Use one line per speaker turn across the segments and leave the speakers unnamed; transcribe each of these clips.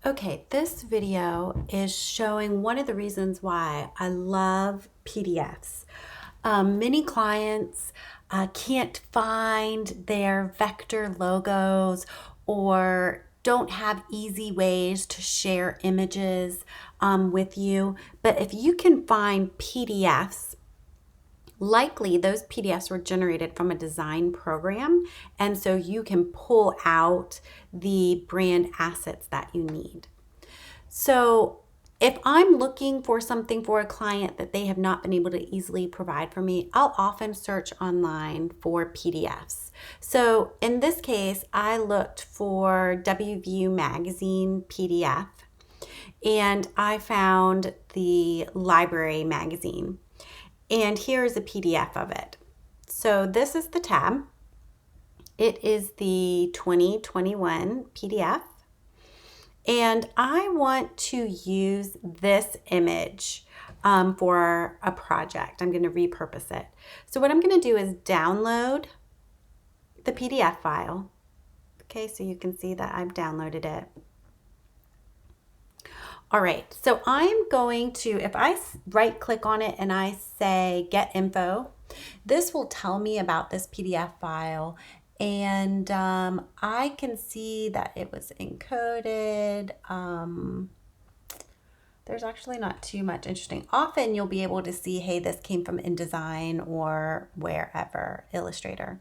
Okay, this video is showing one of the reasons why I love PDFs. Many clients can't find their vector logos or don't have easy ways to share images with you. But if you can find PDFs, likely those PDFs were generated from a design program, and so you can pull out the brand assets that you need. So if I'm looking for something for a client that they have not been able to easily provide for me, I'll often search online for PDFs. So in this case, I looked for WVU magazine PDF and I found the library magazine. And here is a PDF of it. So this is the tab. It is the 2021 PDF. And I want to use this image for a project. I'm going to repurpose it. So what I'm going to do is download the PDF file. Okay, so you can see that I've downloaded it. All right, so I'm going to, if I right click on it and I say get info, this will tell me about this PDF file, and I can see that it was encoded. There's actually not too much interesting. Often you'll be able to see, hey, this came from InDesign or wherever, Illustrator.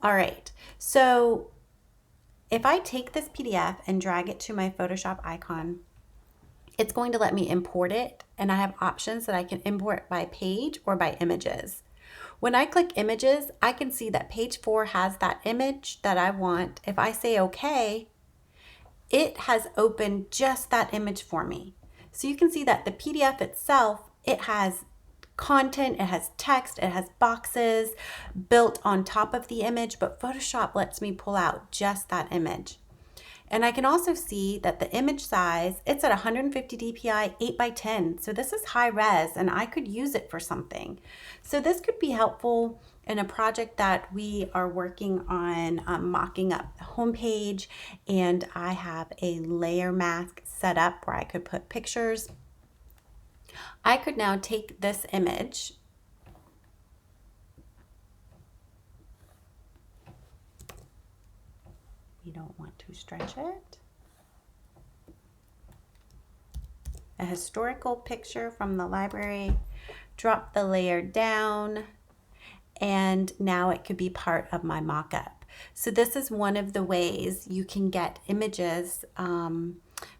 All right, so if I take this PDF and drag it to my Photoshop icon, it's going to let me import it, and I have options that I can import by page or by images. When I click images, I can see that page 4 has that image that I want. If I say okay, it has opened just that image for me. So you can see that the PDF itself, it has content, it has text, it has boxes built on top of the image, but Photoshop lets me pull out just that image. And I can also see that the image size, it's at 150 dpi, 8x10. So this is high res and I could use it for something. So this could be helpful in a project that we are working on, mocking up the homepage, and I have a layer mask set up where I could put pictures. I could now take this image we don't want to stretch it. A historical picture from the library, drop the layer down, and now it could be part of my mock-up. So this is one of the ways you can get images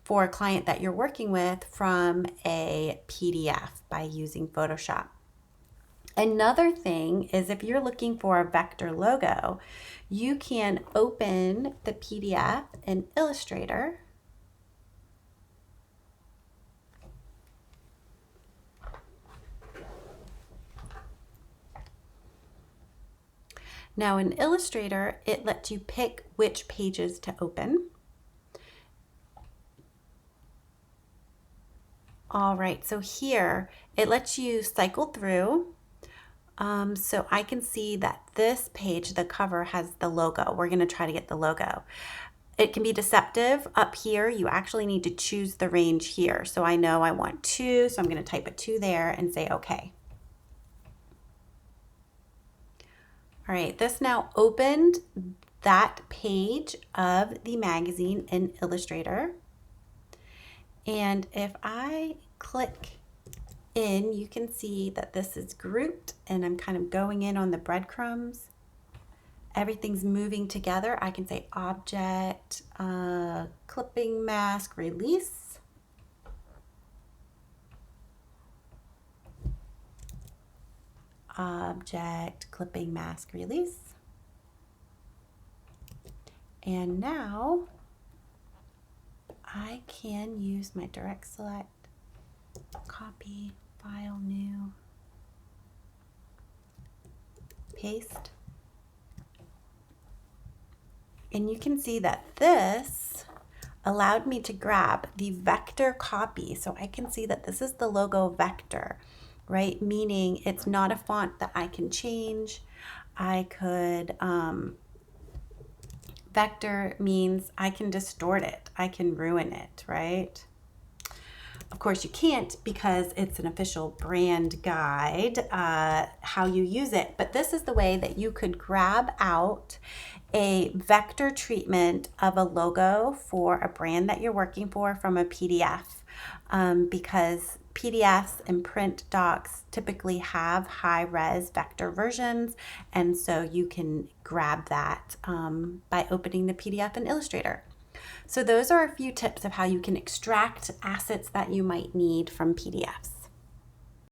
for a client that you're working with from a PDF by using Photoshop. Another thing is if you're looking for a vector logo, you can open the PDF in Illustrator. Now in Illustrator, it lets you pick which pages to open. All right, so here it lets you cycle through. So I can see that this page, the cover, has the logo. We're going to try to get the logo. It can be deceptive. Up here, you actually need to choose the range here. So I know I want 2, so I'm going to type a 2 there and say OK. All right, this now opened that page of the magazine in Illustrator. And if I click in, you can see that this is grouped and I'm kind of going in on the breadcrumbs. Everything's moving together. I can say object, clipping mask, release. Object, clipping mask, release. And now I can use my direct select, copy, file, new, paste. And you can see that this allowed me to grab the vector copy. So I can see that this is the logo vector, right? Meaning it's not a font that I can change. I could Vector means I can distort it, I can ruin it, right? Of course, you can't because it's an official brand guide, how you use it. But this is the way that you could grab out a vector treatment of a logo for a brand that you're working for from a PDF, because PDFs and print docs typically have high-res vector versions, and so you can grab that by opening the PDF in Illustrator. So those are a few tips of how you can extract assets that you might need from PDFs.